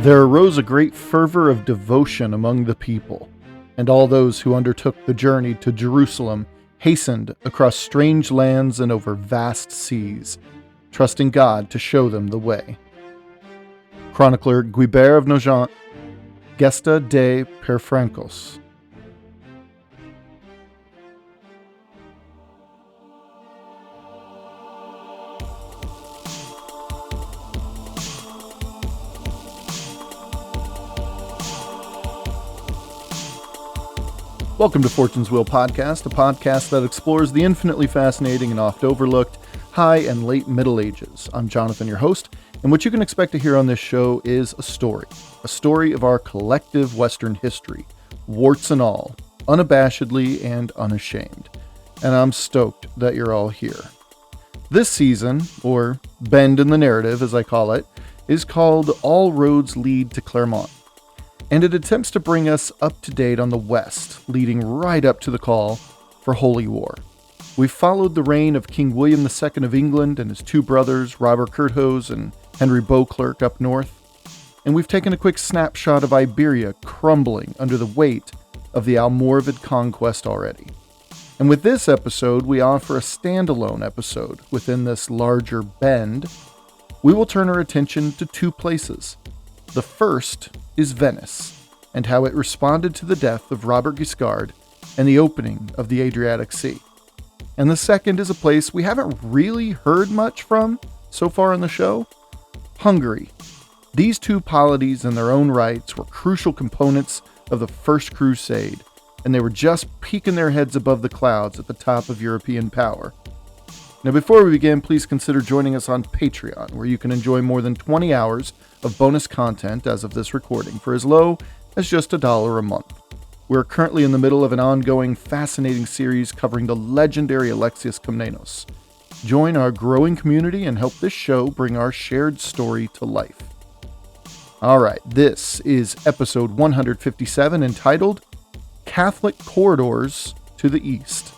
There arose a great fervor of devotion among the people, and all those who undertook the journey to Jerusalem hastened across strange lands and over vast seas, trusting God to show them the way. Chronicler Guibert of Nogent, Gesta de Perfrancos. Welcome to Fortune's Wheel Podcast, a podcast that explores the infinitely fascinating and oft overlooked High and Late Middle Ages. I'm Jonathan, your host, and what you can expect to hear on this show is a story of our collective Western history, warts and all, unabashedly and unashamed. And I'm stoked that you're all here. This season, or bend in the narrative as I call it, is called All Roads Lead to Clermont. And it attempts to bring us up to date on the West, leading right up to the call for Holy War. We've followed the reign of King William II of England and his two brothers, Robert Curthose and Henry Beauclerc up north, and we've taken a quick snapshot of Iberia crumbling under the weight of the Almoravid conquest already. And with this episode, we offer a standalone episode within this larger bend. We will turn our attention to two places. The first is Venice, and how it responded to the death of Robert Guiscard and the opening of the Adriatic Sea. And the second is a place we haven't really heard much from so far in the show, Hungary. These two polities in their own rights were crucial components of the First Crusade, and they were just peeking their heads above the clouds at the top of European power. Now, before we begin, please consider joining us on Patreon, where you can enjoy more than 20 hours of bonus content as of this recording for as low as just $1 a month. We're currently in the middle of an ongoing, fascinating series covering the legendary Alexius Komnenos. Join our growing community and help this show bring our shared story to life. All right, this is episode 157, entitled Catholic Corridors to the East.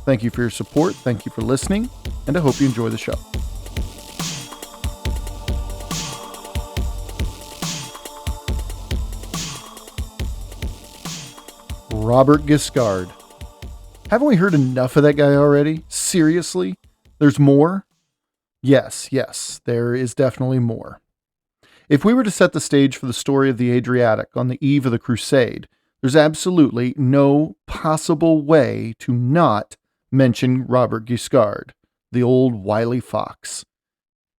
Thank you for your support, thank you for listening, and I hope you enjoy the show. Robert Guiscard. Haven't we heard enough of that guy already? Seriously? There's more? Yes, there is definitely more. If we were to set the stage for the story of the Adriatic on the eve of the Crusade, there's absolutely no possible way to not mention Robert Guiscard, the old wily fox.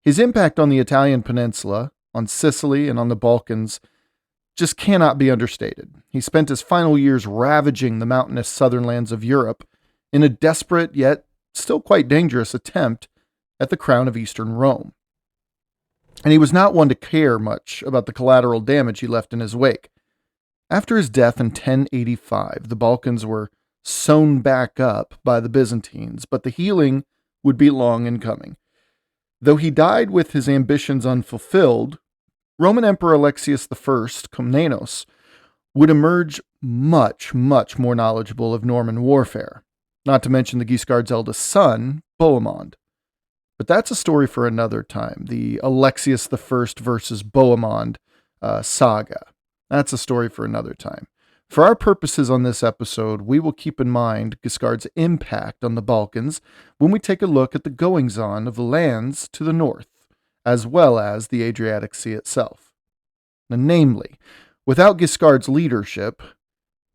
His impact on the Italian peninsula, on Sicily, and on the Balkans just cannot be understated. He spent his final years ravaging the mountainous southern lands of Europe in a desperate yet still quite dangerous attempt at the crown of Eastern Rome. And he was not one to care much about the collateral damage he left in his wake. After his death in 1085, the Balkans were sewn back up by the Byzantines, but the healing would be long in coming. Though he died with his ambitions unfulfilled, Roman Emperor Alexius I, Komnenos, would emerge much more knowledgeable of Norman warfare, not to mention the Guiscard's eldest son, Bohemond. But that's a story for another time, the Alexius I versus Bohemond saga. That's a story for another time. For our purposes on this episode, we will keep in mind Guiscard's impact on the Balkans when we take a look at the goings-on of the lands to the north, as well as the Adriatic Sea itself. Now, namely, without Guiscard's leadership,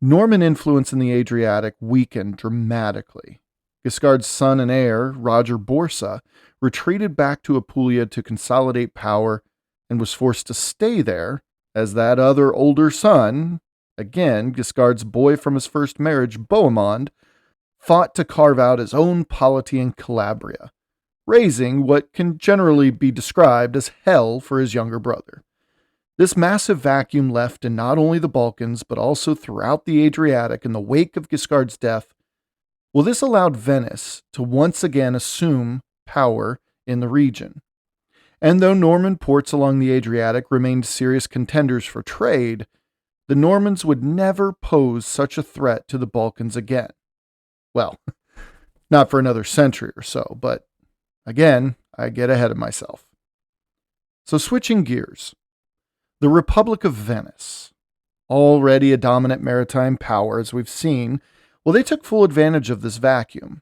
Norman influence in the Adriatic weakened dramatically. Guiscard's son and heir, Roger Borsa, retreated back to Apulia to consolidate power and was forced to stay there as that other older son, again, Guiscard's boy from his first marriage, Bohemond, fought to carve out his own polity in Calabria, raising what can generally be described as hell for his younger brother. This massive vacuum left in not only the Balkans, but also throughout the Adriatic in the wake of Guiscard's death, well, this allowed Venice to once again assume power in the region. And though Norman ports along the Adriatic remained serious contenders for trade, the Normans would never pose such a threat to the Balkans again. Well, not for another century or so, but again, I get ahead of myself. So switching gears, The Republic of Venice, already a dominant maritime power as we've seen, well, they took full advantage of this vacuum.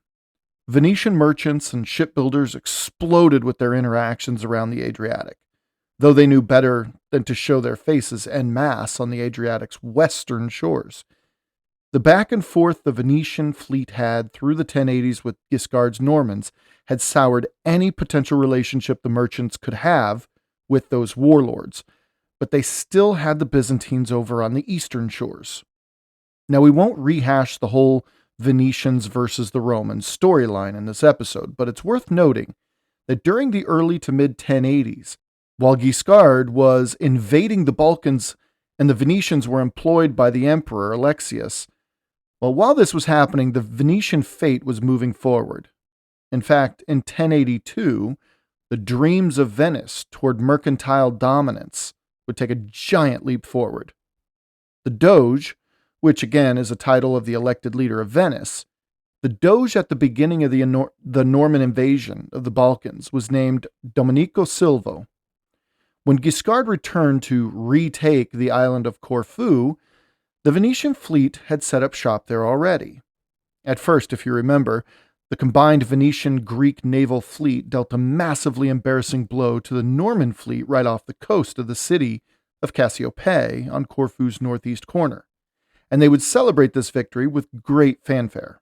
Venetian merchants and shipbuilders exploded with their interactions around the Adriatic, though they knew better than to show their faces en masse on the Adriatic's western shores. The back and forth the Venetian fleet had through the 1080s with Guiscard's Normans had soured any potential relationship the merchants could have with those warlords, but they still had the Byzantines over on the eastern shores. Now, we won't rehash the whole Venetians versus the Romans storyline in this episode, but it's worth noting that during the early to mid 1080s, while Guiscard was invading the Balkans and the Venetians were employed by the Emperor Alexius, well, while this was happening, the Venetian fate was moving forward. In fact, in 1082, the dreams of Venice toward mercantile dominance would take a giant leap forward. The Doge, which again is a title of the elected leader of Venice, the Doge at the beginning of the Norman invasion of the Balkans was named Domenico Silvo. When Guiscard returned to retake the island of Corfu, the Venetian fleet had set up shop there already. At first, if you remember, the combined Venetian-Greek naval fleet dealt a massively embarrassing blow to the Norman fleet right off the coast of the city of Cassiope on Corfu's northeast corner, and they would celebrate this victory with great fanfare.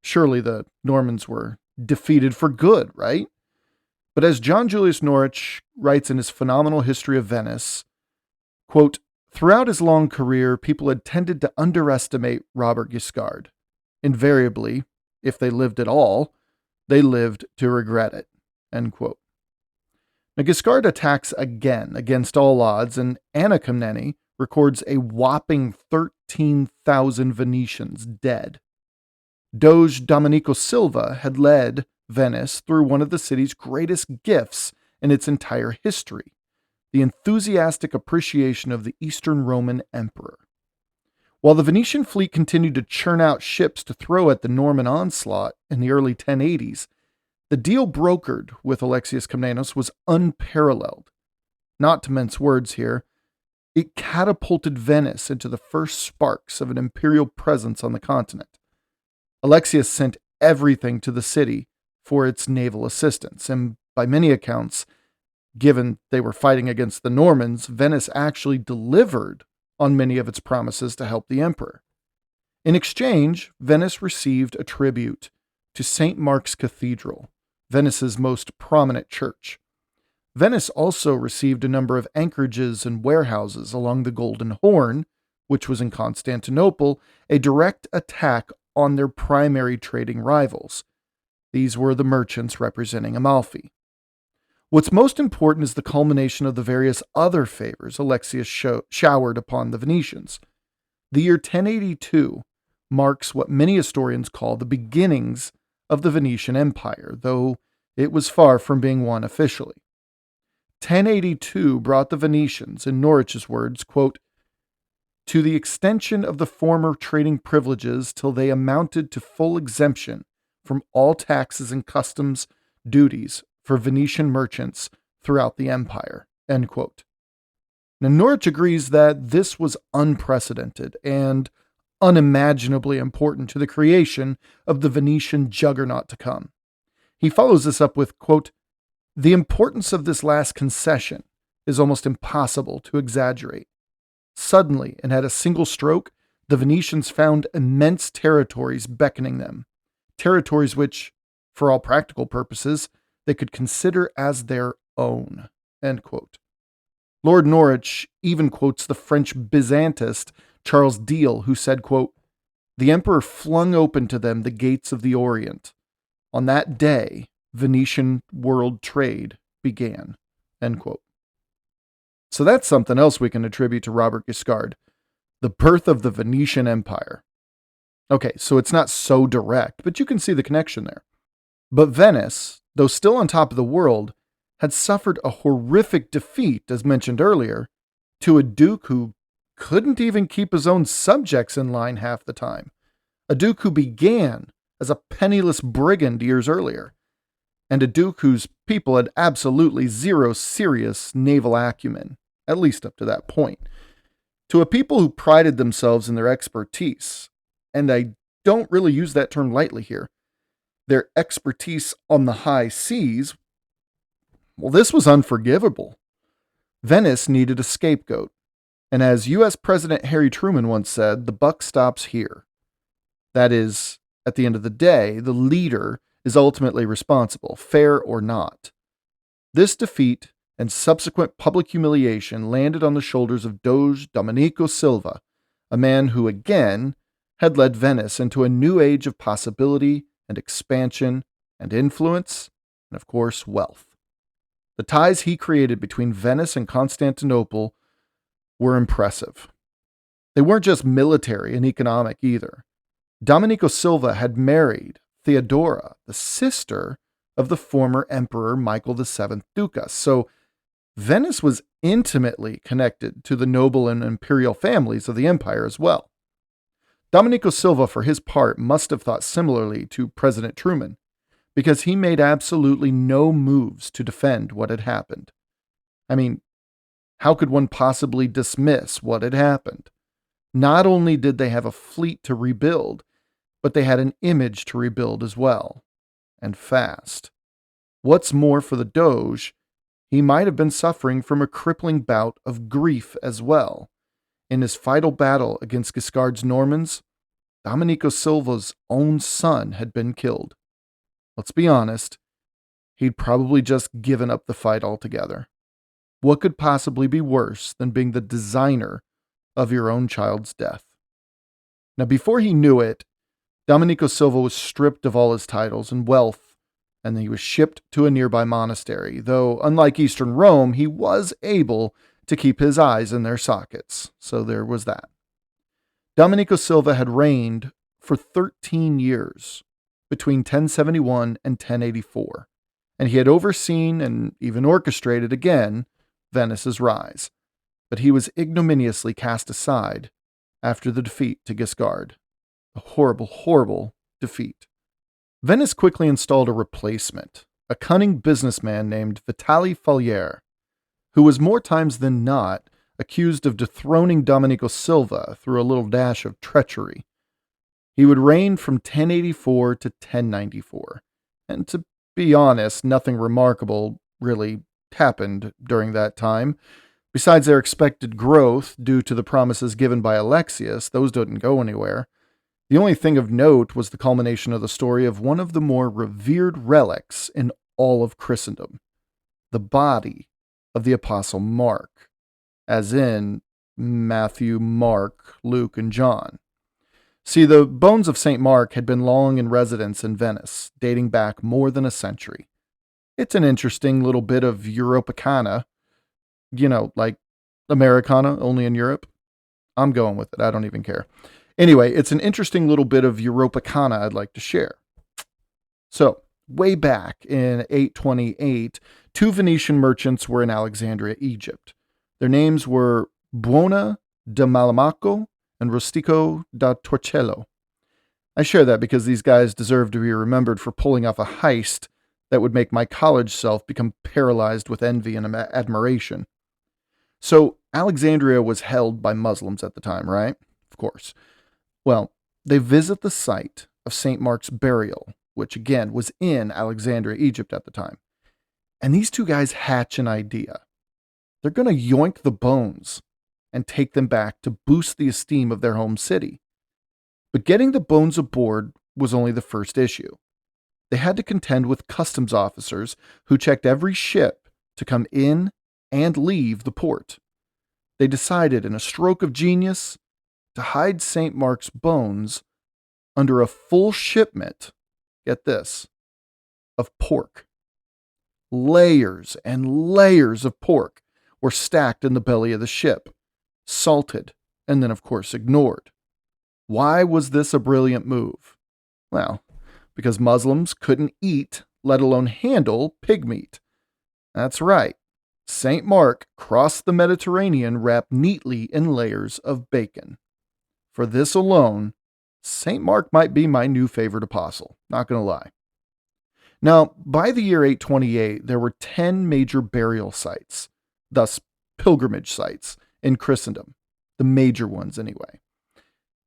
Surely the Normans were defeated for good, right? But as John Julius Norwich writes in his phenomenal History of Venice, quote, "Throughout his long career, people had tended to underestimate Robert Guiscard. Invariably, if they lived at all, they lived to regret it." End quote. Now, Guiscard attacks again against all odds, and Anna Komnene records a whopping 13,000 Venetians dead. Doge Domenico Silva had led Venice through one of the city's greatest gifts in its entire history, the enthusiastic appreciation of the Eastern Roman Emperor. While the Venetian fleet continued to churn out ships to throw at the Norman onslaught in the early 1080s, the deal brokered with Alexius Komnenos was unparalleled. Not to mince words here, it catapulted Venice into the first sparks of an imperial presence on the continent. Alexius sent everything to the city for its naval assistance, and by many accounts, given they were fighting against the Normans, Venice actually delivered on many of its promises to help the emperor. In exchange, Venice received a tribute to St. Mark's Cathedral, Venice's most prominent church. Venice also received a number of anchorages and warehouses along the Golden Horn, which was in Constantinople, a direct attack on their primary trading rivals. These were the merchants representing Amalfi. What's most important is the culmination of the various other favors Alexius showered upon the Venetians. The year 1082 marks what many historians call the beginnings of the Venetian Empire, though it was far from being one officially. 1082 brought the Venetians, in Norwich's words, quote, "to the extension of the former trading privileges till they amounted to full exemption from all taxes and customs duties for Venetian merchants throughout the empire." End quote. Now, Norwich agrees that this was unprecedented and unimaginably important to the creation of the Venetian juggernaut to come. He follows this up with, quote, "the importance of this last concession is almost impossible to exaggerate. Suddenly, and at a single stroke, the Venetians found immense territories beckoning them, territories which, for all practical purposes, they could consider as their own." End quote. Lord Norwich even quotes the French Byzantist Charles Deal, who said, quote, "the emperor flung open to them the gates of the Orient. On that day, Venetian world trade began." End quote. So that's something else we can attribute to Robert Guiscard, the birth of the Venetian Empire. Okay, so it's not so direct, but you can see the connection there. But Venice, though still on top of the world, had suffered a horrific defeat, as mentioned earlier, to a duke who couldn't even keep his own subjects in line half the time. A duke who began as a penniless brigand years earlier, and a duke whose people had absolutely zero serious naval acumen at least up to that point. To a people who prided themselves in their expertise, and I don't really use that term lightly here, their expertise on the high seas, well, this was unforgivable. Venice needed a scapegoat, and as U.S. President Harry Truman once said, the buck stops here. That is, at the end of the day, the leader is ultimately responsible, fair or not. This defeat and subsequent public humiliation landed on the shoulders of Doge Domenico Silva, a man who again had led Venice into a new age of possibility and expansion and influence, and of course, wealth. The ties he created between Venice and Constantinople were impressive. They weren't just military and economic either. Domenico Silva had married Theodora, the sister of the former Emperor Michael VII Ducas, so Venice was intimately connected to the noble and imperial families of the empire as well. Domenico Silva, for his part, must have thought similarly to President Truman, because he made absolutely no moves to defend what had happened. I mean, how could one possibly dismiss what had happened? Not only did they have a fleet to rebuild, but they had an image to rebuild as well, and fast. What's more, for the Doge, he might have been suffering from a crippling bout of grief as well. In his final battle against Guiscard's Normans, Domenico Silva's own son had been killed. Let's be honest, he'd probably just given up the fight altogether. What could possibly be worse than being the designer of your own child's death? Now, before he knew it, Domenico Silva was stripped of all his titles and wealth, and he was shipped to a nearby monastery, though unlike Eastern Rome, he was able to keep his eyes in their sockets. So there was that. Domenico Silva had reigned for 13 years, between 1071 and 1084, and he had overseen and even orchestrated again Venice's rise. But he was ignominiously cast aside after the defeat to Guiscard. A horrible, horrible defeat. Venice quickly installed a replacement, a cunning businessman named Vitali Falier, who was more times than not accused of dethroning Domenico Silva through a little dash of treachery. He would reign from 1084 to 1094, and to be honest, nothing remarkable really happened during that time. Besides their expected growth due to the promises given by Alexius, those didn't go anywhere. The only thing of note was the culmination of the story of one of the more revered relics in all of Christendom, the body of the Apostle Mark, as in Matthew, Mark, Luke, and John. See, the bones of St. Mark had been long in residence in Venice, dating back more than a century. It's an interesting little bit of Europacana, like Americana, only in Europe. I'm going with it. I don't even care. Anyway, it's an interesting little bit of Europacana I'd like to share. So, way back in 828, two Venetian merchants were in Alexandria, Egypt. Their names were Buona da Malamaco and Rustico da Torcello. I share that because these guys deserve to be remembered for pulling off a heist that would make my college self become paralyzed with envy and admiration. So, Alexandria was held by Muslims at the time, right? Of course. Well, they visit the site of St. Mark's burial, which again was in Alexandria, Egypt at the time. And these two guys hatch an idea. They're going to yoink the bones and take them back to boost the esteem of their home city. But getting the bones aboard was only the first issue. They had to contend with customs officers who checked every ship to come in and leave the port. They decided, in a stroke of genius, to hide St. Mark's bones under a full shipment, get this, of pork. Layers and layers of pork were stacked in the belly of the ship, salted, and then of course ignored. Why was this a brilliant move? Well, because Muslims couldn't eat, let alone handle, pig meat. That's right. St. Mark crossed the Mediterranean wrapped neatly in layers of bacon. For this alone, St. Mark might be my new favorite apostle, not going to lie. Now, by the year 828, there were 10 major burial sites, thus pilgrimage sites in Christendom, the major ones anyway.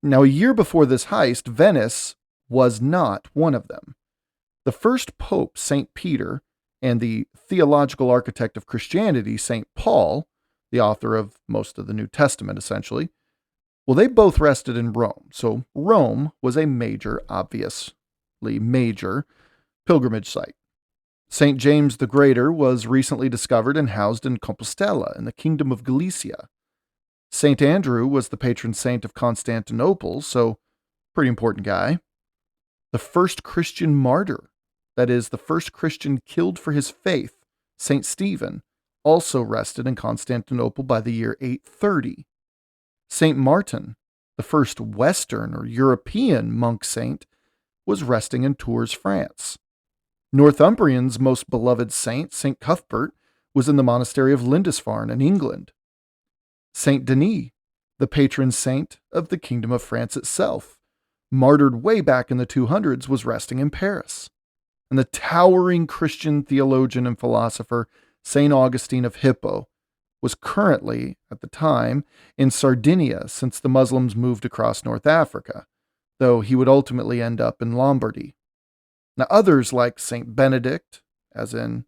Now, a year before this heist, Venice was not one of them. The first pope, St. Peter, and the theological architect of Christianity, St. Paul, the author of most of the New Testament essentially, well, they both rested in Rome. So Rome was a major, obviously major, pilgrimage site. St. James the Greater was recently discovered and housed in Compostela in the Kingdom of Galicia. St. Andrew was the patron saint of Constantinople, so pretty important guy. The first Christian martyr, that is, the first Christian killed for his faith, St. Stephen, also rested in Constantinople by the year 830. St. Martin, the first Western or European monk saint, was resting in Tours, France. Northumbrians' most beloved saint, St. Cuthbert, was in the monastery of Lindisfarne in England. St. Denis, the patron saint of the Kingdom of France itself, martyred way back in the 200s, was resting in Paris. And the towering Christian theologian and philosopher St. Augustine of Hippo was currently, at the time, in Sardinia since the Muslims moved across North Africa, though he would ultimately end up in Lombardy. Now, others like St. Benedict, as in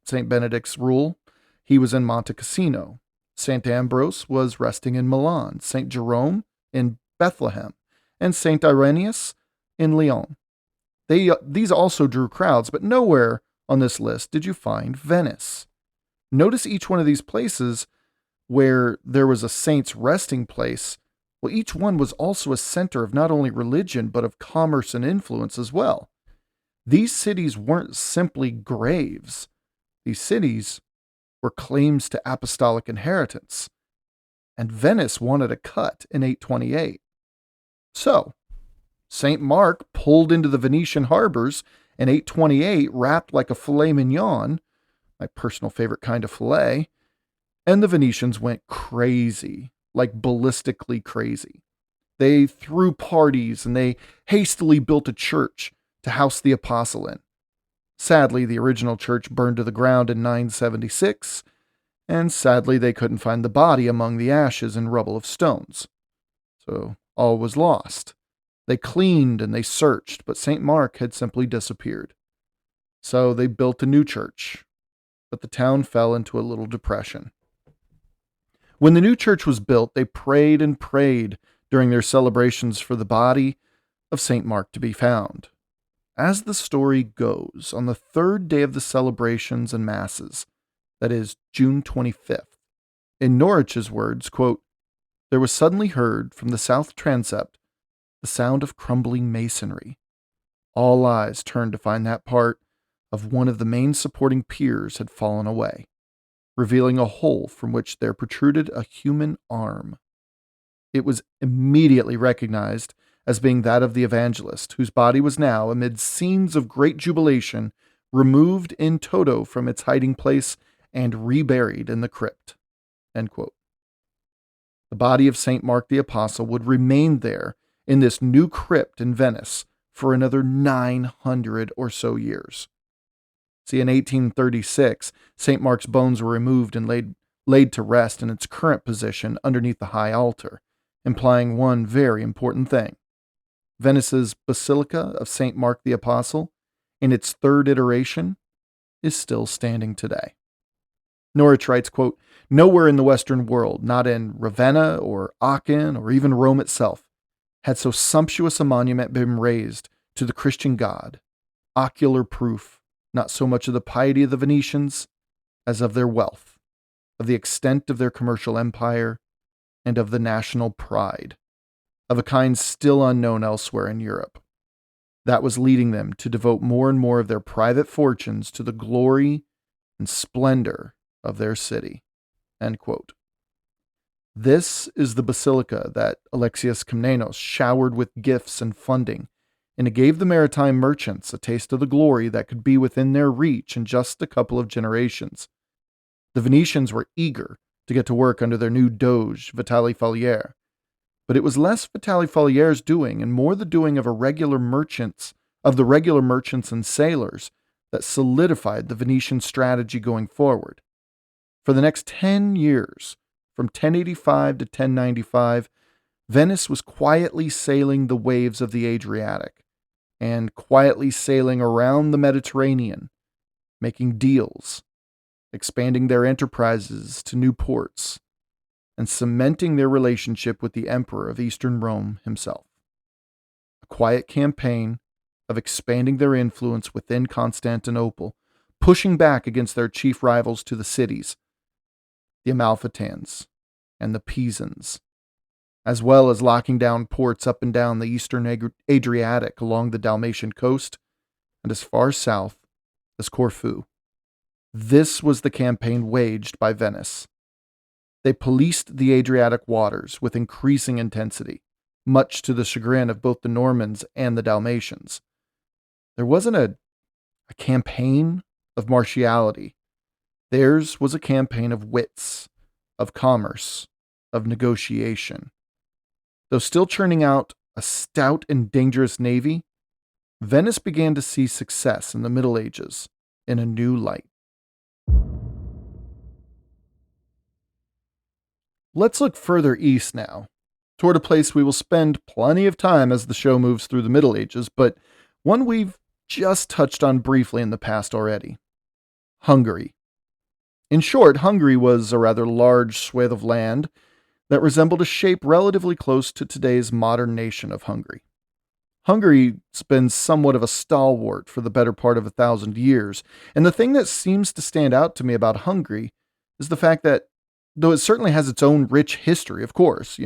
St. Benedict's rule, he was in Monte Cassino. St. Ambrose was resting in Milan, St. Jerome in Bethlehem, and St. Irenaeus in Lyon. These also drew crowds, but nowhere on this list did you find Venice. Notice each one of these places where there was a saint's resting place, well, each one was also a center of not only religion, but of commerce and influence as well. These cities weren't simply graves. These cities were claims to apostolic inheritance, and Venice wanted a cut in 828. So, St. Mark pulled into the Venetian harbors in 828, wrapped like a filet mignon, my personal favorite kind of filet, and the Venetians went crazy, like ballistically crazy. They threw parties and they hastily built a church to house the apostle in. Sadly, the original church burned to the ground in 976, and sadly they couldn't find the body among the ashes and rubble of stones. So all was lost. They cleaned and they searched, but St. Mark had simply disappeared. So they built a new church, but the town fell into a little depression. When the new church was built, they prayed and prayed during their celebrations for the body of St. Mark to be found. As the story goes, on the third day of the celebrations and masses, that is, June 25th, in Norwich's words, quote, "There was suddenly heard from the south transept the sound of crumbling masonry. All eyes turned to find that part of one of the main supporting piers had fallen away, revealing a hole from which there protruded a human arm. It was immediately recognized as being that of the evangelist, whose body was now, amid scenes of great jubilation, removed in toto from its hiding place and reburied in the crypt." End quote. The body of St. Mark the Apostle would remain there in this new crypt in Venice for another 900 or so years. See, in 1836, St. Mark's bones were removed and laid to rest in its current position underneath the high altar, implying one very important thing. Venice's Basilica of St. Mark the Apostle, in its third iteration, is still standing today. Norwich writes, quote, "Nowhere in the Western world, not in Ravenna or Aachen or even Rome itself, had so sumptuous a monument been raised to the Christian God, ocular proof not so much of the piety of the Venetians as of their wealth, of the extent of their commercial empire, and of the national pride, of a kind still unknown elsewhere in Europe, that was leading them to devote more and more of their private fortunes to the glory and splendor of their city." End quote. This is the basilica that Alexius Komnenos showered with gifts and funding, and it gave the maritime merchants a taste of the glory that could be within their reach in just a couple of generations. The Venetians were eager to get to work under their new doge, Vitali Falier, but it was less Vitali Falier's doing and more the doing of the regular merchants and sailors that solidified the Venetian strategy going forward. For the next 10 years, from 1085 to 1095, Venice was quietly sailing the waves of the Adriatic and quietly sailing around the Mediterranean, making deals, expanding their enterprises to new ports, and cementing their relationship with the Emperor of Eastern Rome himself. A quiet campaign of expanding their influence within Constantinople, pushing back against their chief rivals to the cities, the Amalfitans and the Pisans, as well as locking down ports up and down the eastern Adriatic along the Dalmatian coast and as far south as Corfu. This was the campaign waged by Venice. They policed the Adriatic waters with increasing intensity, much to the chagrin of both the Normans and the Dalmatians. There wasn't a campaign of martiality. Theirs was a campaign of wits, of commerce, of negotiation. Though still churning out a stout and dangerous navy, Venice began to see success in the Middle Ages in a new light. Let's look further east now, toward a place we will spend plenty of time as the show moves through the Middle Ages, but one we've just touched on briefly in the past already. Hungary. In short, Hungary was a rather large swathe of land that resembled a shape relatively close to today's modern nation of Hungary. Hungary's been somewhat of a stalwart for the better part of 1,000 years, and the thing that seems to stand out to me about Hungary is the fact that, though it certainly has its own rich history, of course,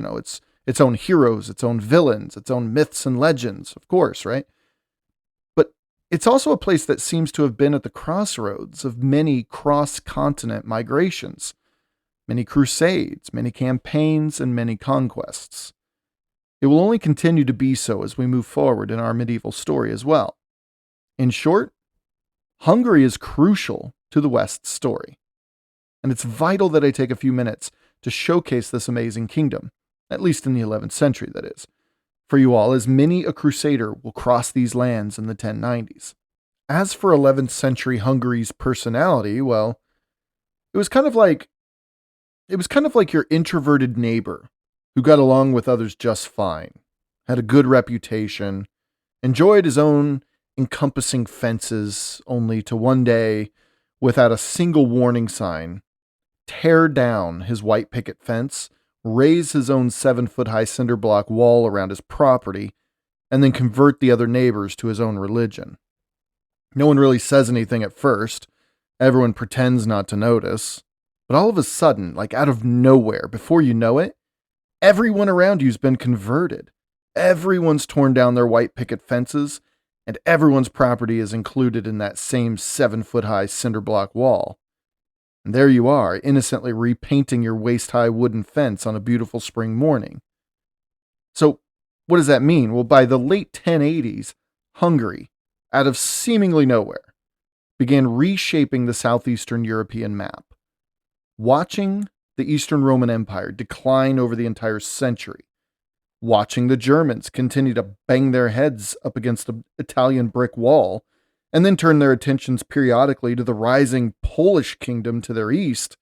its own heroes, its own villains, its own myths and legends, of course, right? But it's also a place that seems to have been at the crossroads of many cross-continent migrations, many crusades, many campaigns, and many conquests. It will only continue to be so as we move forward in our medieval story as well. In short, Hungary is crucial to the West's story, and it's vital that I take a few minutes to showcase this amazing kingdom, at least in the 11th century, that is, for you all, as many a crusader will cross these lands in the 1090s. As for 11th century Hungary's personality, well, it was kind of like your introverted neighbor who got along with others just fine, had a good reputation, enjoyed his own encompassing fences, only to one day, without a single warning sign, tear down his white picket fence, raise his own 7-foot-high cinder block wall around his property, and then convert the other neighbors to his own religion. No one really says anything at first. Everyone pretends not to notice. But all of a sudden, like out of nowhere, before you know it, everyone around you's been converted. Everyone's torn down their white picket fences, and everyone's property is included in that same 7-foot-high cinder block wall. And there you are, innocently repainting your waist-high wooden fence on a beautiful spring morning. So, what does that mean? Well, by the late 1080s, Hungary, out of seemingly nowhere, began reshaping the southeastern European map. Watching the Eastern Roman Empire decline over the entire century, watching the Germans continue to bang their heads up against the Italian brick wall, and then turn their attentions periodically to the rising Polish kingdom to their east,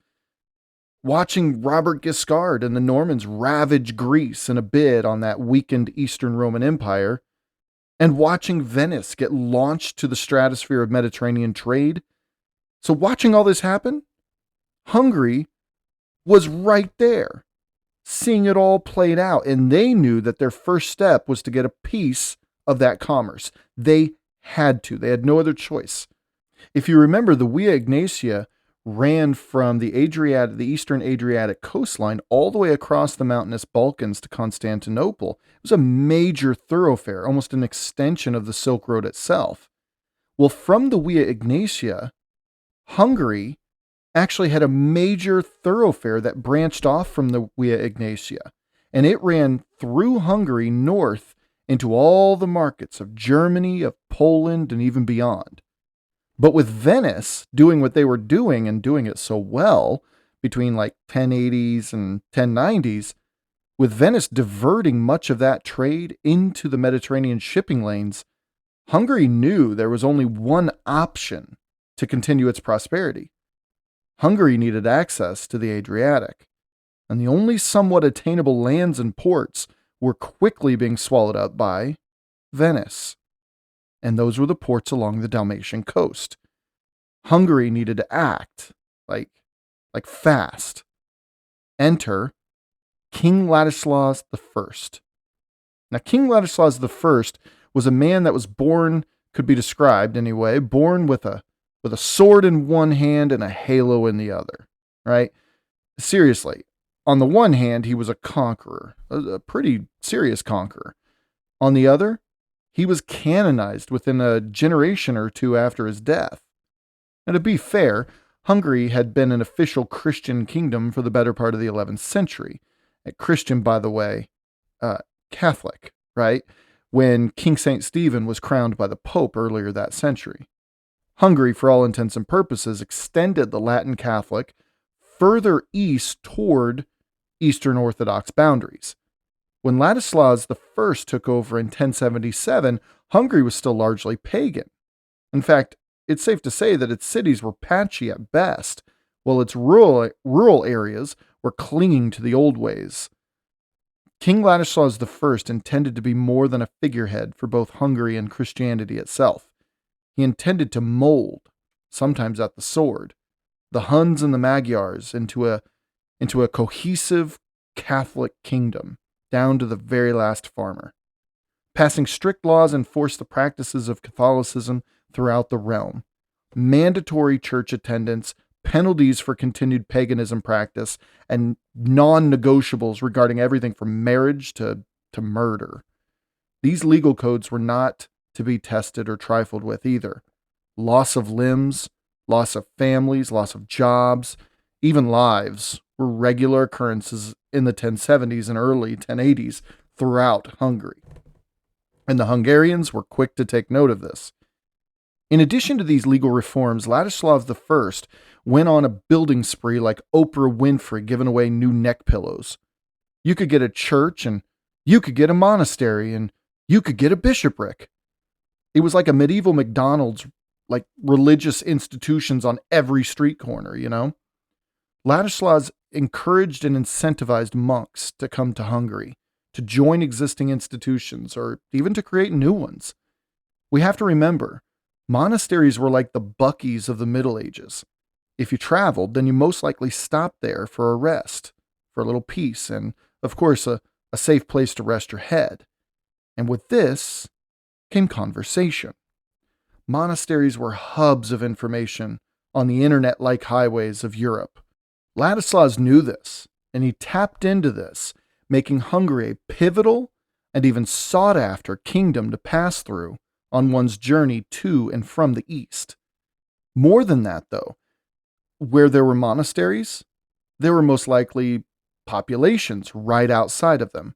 watching Robert Guiscard and the Normans ravage Greece in a bid on that weakened Eastern Roman Empire, and watching Venice get launched to the stratosphere of Mediterranean trade. So watching all this happen, Hungary was right there, seeing it all played out, and they knew that their first step was to get a piece of that commerce. They had to. They had no other choice. If you remember, the Via Egnatia ran from the eastern Adriatic coastline all the way across the mountainous Balkans to Constantinople. It was a major thoroughfare, almost an extension of the Silk Road itself. Well, from the Via Egnatia, Hungary actually had a major thoroughfare that branched off from the Via Egnatia, and it ran through Hungary north into all the markets of Germany, of Poland, and even beyond. But with Venice doing what they were doing and doing it so well between like 1080s and 1090s, with Venice diverting much of that trade into the Mediterranean shipping lanes, Hungary knew there was only one option to continue its prosperity. Hungary needed access to the Adriatic, and the only somewhat attainable lands and ports were quickly being swallowed up by Venice. And those were the ports along the Dalmatian coast. Hungary needed to act like fast. Enter King Ladislaus I. Now, King Ladislaus I was a man that was born, could be described anyway, born with a sword in one hand and a halo in the other, right? Seriously, on the one hand, he was a conqueror, a pretty serious conqueror. On the other, he was canonized within a generation or two after his death. Now, to be fair, Hungary had been an official Christian kingdom for the better part of the 11th century. Christian, by the way, Catholic, right? When King St. Stephen was crowned by the Pope earlier that century. Hungary, for all intents and purposes, extended the Latin Catholic further east toward Eastern Orthodox boundaries. When Ladislaus I took over in 1077, Hungary was still largely pagan. In fact, it's safe to say that its cities were patchy at best, while its rural areas were clinging to the old ways. King Ladislaus I intended to be more than a figurehead for both Hungary and Christianity itself. He intended to mold, sometimes at the sword, the Huns and the Magyars into a cohesive Catholic kingdom, down to the very last farmer. Passing strict laws enforced the practices of Catholicism throughout the realm. Mandatory church attendance, penalties for continued paganism practice, and non-negotiables regarding everything from marriage to murder. These legal codes were not to be tested or trifled with either. Loss of limbs, loss of families, loss of jobs, even lives were regular occurrences in the 1070s and early 1080s throughout Hungary. And the Hungarians were quick to take note of this. In addition to these legal reforms, Ladislaus I went on a building spree like Oprah Winfrey giving away new neck pillows. You could get a church, and you could get a monastery, and you could get a bishopric. It was like a medieval McDonald's, like religious institutions on every street corner, you know? Ladislaus encouraged and incentivized monks to come to Hungary, to join existing institutions, or even to create new ones. We have to remember, monasteries were like the Buckies of the Middle Ages. If you traveled, then you most likely stopped there for a rest, for a little peace, and, of course, a safe place to rest your head. And with this came conversation. Monasteries were hubs of information on the internet-like highways of Europe. Ladislaus knew this, and he tapped into this, making Hungary a pivotal and even sought-after kingdom to pass through on one's journey to and from the east. More than that, though, where there were monasteries, there were most likely populations right outside of them.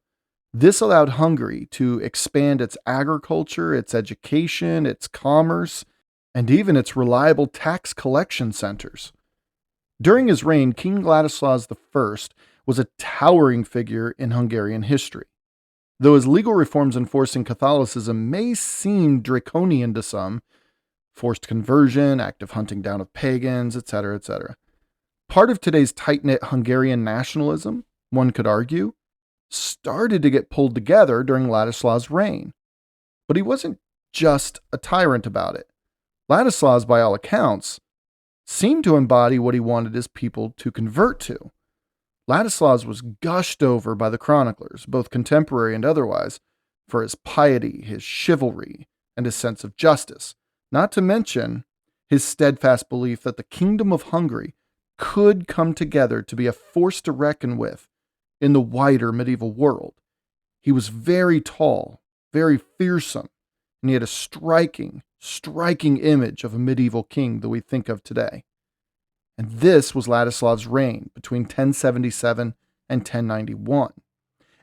This allowed Hungary to expand its agriculture, its education, its commerce, and even its reliable tax collection centers. During his reign, King Ladislaus I was a towering figure in Hungarian history. Though his legal reforms enforcing Catholicism may seem draconian to some, forced conversion, active hunting down of pagans, etc., etc., part of today's tight-knit Hungarian nationalism, one could argue, started to get pulled together during Ladislaus' reign. But he wasn't just a tyrant about it. Ladislaus, by all accounts, seemed to embody what he wanted his people to convert to. Ladislaus was gushed over by the chroniclers, both contemporary and otherwise, for his piety, his chivalry, and his sense of justice, not to mention his steadfast belief that the Kingdom of Hungary could come together to be a force to reckon with in the wider medieval world. He was very tall, very fearsome, and he had a striking image of a medieval king that we think of today. And this was Ladislaus' reign between 1077 and 1091.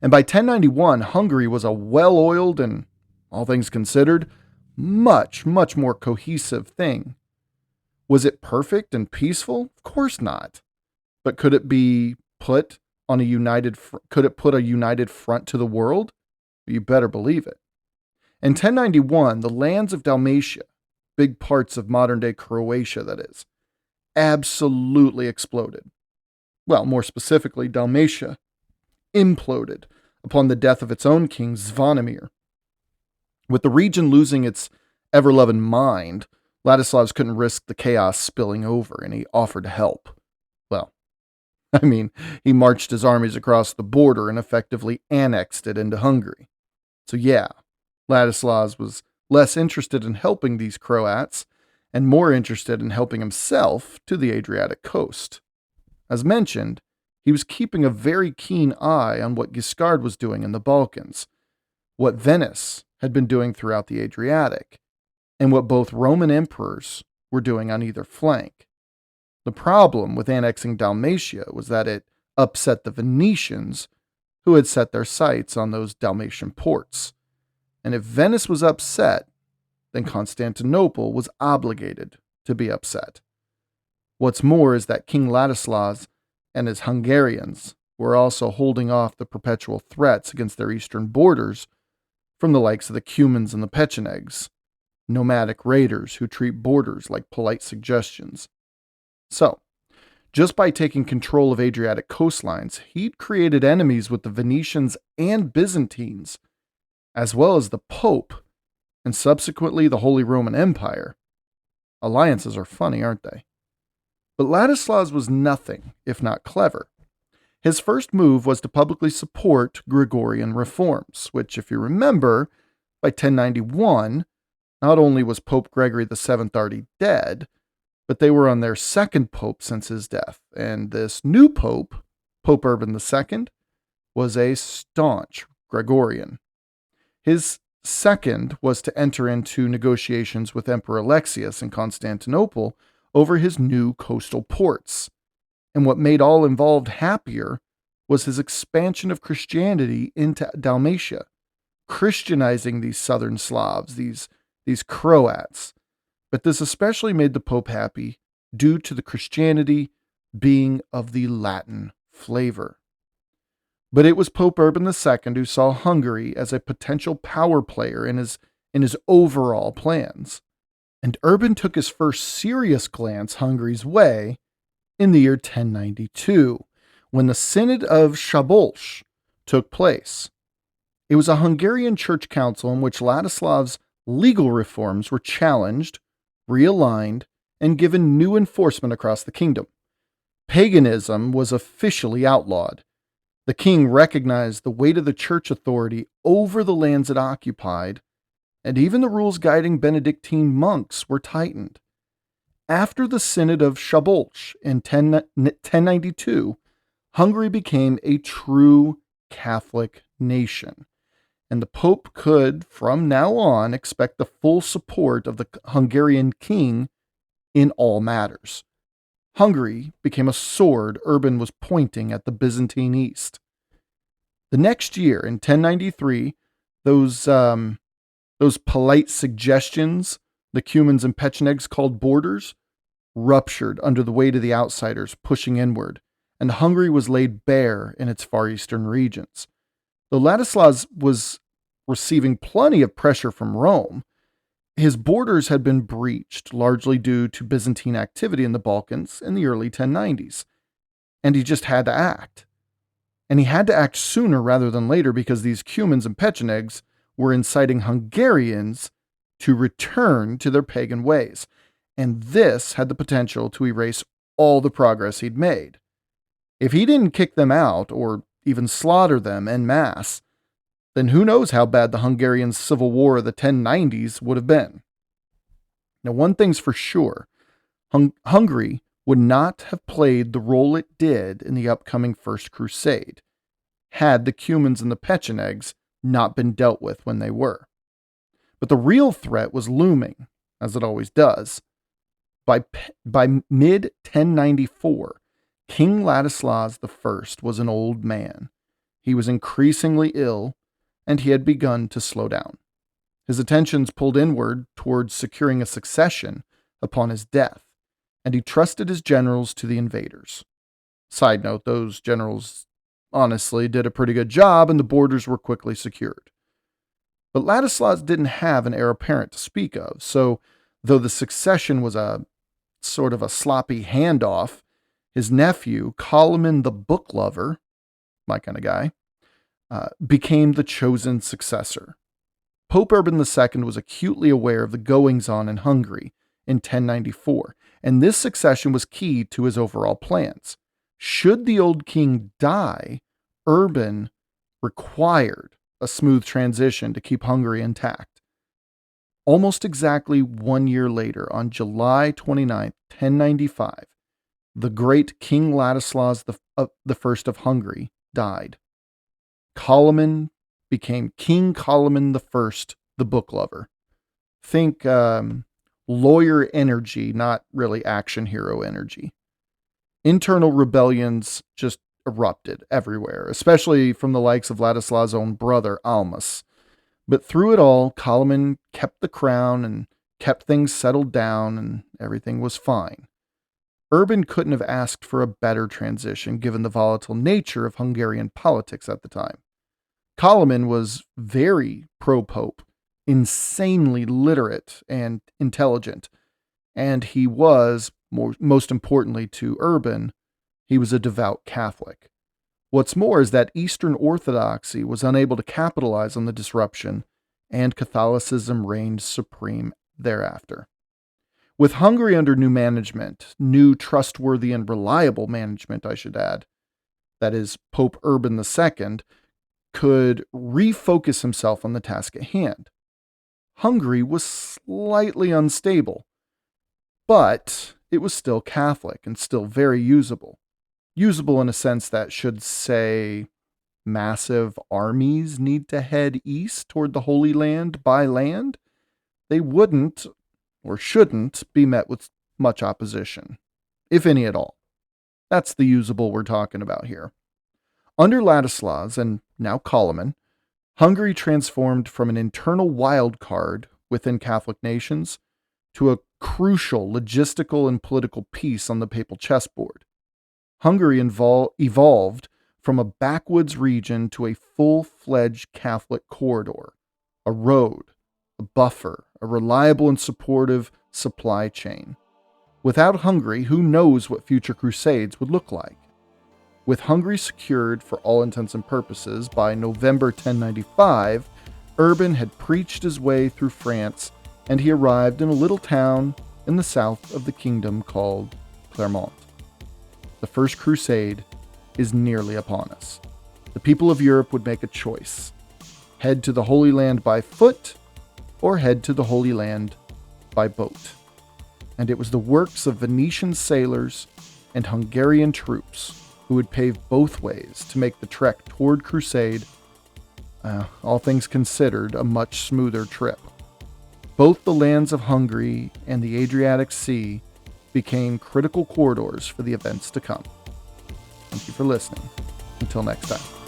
And by 1091, Hungary was a well-oiled and, all things considered, much, much more cohesive thing. Was it perfect and peaceful? Of course not. But could it put a united front to the world? You better believe it. In 1091, the lands of Dalmatia, big parts of modern-day Croatia that is, absolutely exploded. Well, more specifically, Dalmatia imploded upon the death of its own king, Zvonimir. With the region losing its ever-loving mind, Ladislaus couldn't risk the chaos spilling over, and he offered to help. Well, I mean, he marched his armies across the border and effectively annexed it into Hungary. So yeah, Ladislaus was less interested in helping these Croats and more interested in helping himself to the Adriatic coast. As mentioned, he was keeping a very keen eye on what Guiscard was doing in the Balkans, what Venice had been doing throughout the Adriatic, and what both Roman emperors were doing on either flank. The problem with annexing Dalmatia was that it upset the Venetians, who had set their sights on those Dalmatian ports. And if Venice was upset, then Constantinople was obligated to be upset. What's more is that King Ladislaus and his Hungarians were also holding off the perpetual threats against their eastern borders from the likes of the Cumans and the Pechenegs, nomadic raiders who treat borders like polite suggestions. So, just by taking control of Adriatic coastlines, he'd created enemies with the Venetians and Byzantines, as well as the Pope, and subsequently the Holy Roman Empire. Alliances are funny, aren't they? But Ladislaus was nothing if not clever. His first move was to publicly support Gregorian reforms, which, if you remember, by 1091, not only was Pope Gregory VII already dead, but they were on their second pope since his death, and this new pope, Pope Urban II, was a staunch Gregorian. His second was to enter into negotiations with Emperor Alexius in Constantinople over his new coastal ports. And what made all involved happier was his expansion of Christianity into Dalmatia, Christianizing these southern Slavs, these Croats. But this especially made the Pope happy due to the Christianity being of the Latin flavor. But it was Pope Urban II who saw Hungary as a potential power player in his overall plans. And Urban took his first serious glance Hungary's way in the year 1092, when the Synod of Szabolcs took place. It was a Hungarian church council in which Ladislaus' legal reforms were challenged, realigned, and given new enforcement across the kingdom. Paganism was officially outlawed. The king recognized the weight of the church authority over the lands it occupied, and even the rules guiding Benedictine monks were tightened. After the Synod of Szabolcs in 1092, Hungary became a true Catholic nation, and the Pope could, from now on, expect the full support of the Hungarian king in all matters. Hungary became a sword Urban was pointing at the Byzantine East. The next year, in 1093, those polite suggestions the Cumans and Pechenegs called borders ruptured under the weight of the outsiders pushing inward, and Hungary was laid bare in its far eastern regions. Though Ladislaus was receiving plenty of pressure from Rome, his borders had been breached, largely due to Byzantine activity in the Balkans in the early 1090s, and he just had to act. And he had to act sooner rather than later because these Cumans and Pechenegs were inciting Hungarians to return to their pagan ways, and this had the potential to erase all the progress he'd made. If he didn't kick them out, or even slaughter them en masse, then who knows how bad the Hungarian Civil War of the 1090s would have been. Now, one thing's for sure, Hungary would not have played the role it did in the upcoming First Crusade, had the Cumans and the Pechenegs not been dealt with when they were. But the real threat was looming, as it always does. By mid-1094, King Ladislaus I was an old man. He was increasingly ill, and he had begun to slow down. His attentions pulled inward towards securing a succession upon his death, and he trusted his generals to the invaders. Side note, those generals honestly did a pretty good job, and the borders were quickly secured. But Ladislaus didn't have an heir apparent to speak of, so though the succession was a sort of a sloppy handoff, his nephew, Clermont the book lover, my kind of guy, became the chosen successor. Pope Urban II was acutely aware of the goings-on in Hungary in 1094, and this succession was key to his overall plans. Should the old king die, Urban required a smooth transition to keep Hungary intact. Almost exactly 1 year later, on July 29, 1095, the great King Ladislaus I of Hungary died. Clermont became King Clermont I, the book lover. Think lawyer energy, not really action hero energy. Internal rebellions just erupted everywhere, especially from the likes of Ladislaus' own brother, Almas. But through it all, Clermont kept the crown and kept things settled down, and everything was fine. Urban couldn't have asked for a better transition given the volatile nature of Hungarian politics at the time. Clermont was very pro-pope, insanely literate and intelligent, and he was, most importantly to Urban, he was a devout Catholic. What's more is that Eastern Orthodoxy was unable to capitalize on the disruption, and Catholicism reigned supreme thereafter. With Hungary under new management, new trustworthy and reliable management, I should add, that is, Pope Urban II, could refocus himself on the task at hand. Hungary was slightly unstable, but it was still Catholic and still very usable. Usable in a sense that should, say, massive armies need to head east toward the Holy Land by land, they wouldn't or shouldn't be met with much opposition, if any at all. That's the usable we're talking about here. Under Ladislaus, and now Clermont, Hungary transformed from an internal wild card within Catholic nations to a crucial logistical and political piece on the papal chessboard. Hungary evolved from a backwoods region to a full-fledged Catholic corridor, a road, a buffer, a reliable and supportive supply chain. Without Hungary, who knows what future crusades would look like? With Hungary secured for all intents and purposes by November 1095, Urban had preached his way through France, and he arrived in a little town in the south of the kingdom called Clermont. The First Crusade is nearly upon us. The people of Europe would make a choice: head to the Holy Land by foot, or head to the Holy Land by boat. And it was the works of Venetian sailors and Hungarian troops who would pave both ways to make the trek toward crusade, all things considered, a much smoother trip. Both the lands of Hungary and the Adriatic Sea became critical corridors for the events to come. Thank you for listening. Until next time.